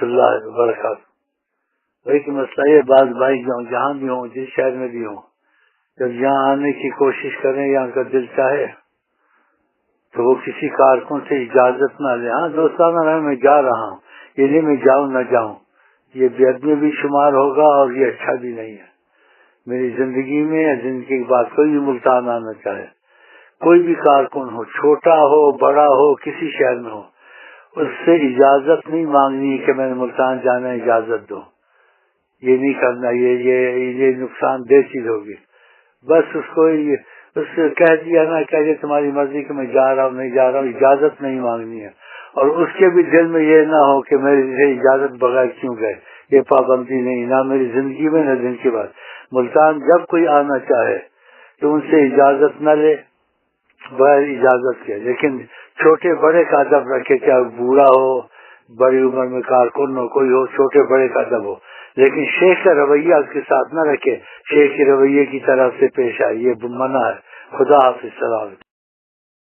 اللہ وبرکاتہ۔ ایک مسئلہ یہ، بعض بھائی جہاں بھی ہوں، جس شہر میں بھی ہوں، جب یہاں آنے کی کوشش کریں، یہاں کا دل چاہے تو وہ کسی کارکن سے اجازت نہ لے۔ ہاں دوستانہ رہے، میں جا رہا ہوں، یہ نہیں میں جاؤں نہ جاؤں، یہ بے ادبی بھی شمار ہوگا اور یہ اچھا بھی نہیں ہے۔ میری زندگی میں یا زندگی کے بعد کوئی بھی ملتان آنا چاہے، کوئی بھی کارکن ہو، چھوٹا ہو بڑا ہو، کسی شہر میں ہو، اس سے اجازت نہیں مانگنی کہ میں نے ملتان جانا ہے، اجازت دو، یہ نہیں کرنا، یہ نقصان دہ چیز ہوگی۔ بس اس سے کہہ دیا نا، کہ تمہاری مرضی کہ میں جا رہا ہوں نہیں جا رہا ہوں، اجازت نہیں مانگنی ہے۔ اور اس کے بھی دل میں یہ نہ ہو کہ میری سے اجازت بغیر کیوں گئے، یہ پابندی نہیں، نہ میری زندگی میں نہ دن کے بعد۔ ملتان جب کوئی آنا چاہے تو ان سے اجازت نہ لے، بغیر اجازت کے، لیکن چھوٹے بڑے کا ادب رکھے، چاہے بوڑھا ہو، بڑی عمر میں کارکن ہو، کوئی ہو، چھوٹے بڑے کا ادب ہو، لیکن شیخ کا رویہ اس کے ساتھ نہ رکھے، شیخ کے رویے کی طرف سے پیش آئے، یہ منع ہے۔ خدا حافظ، سلام۔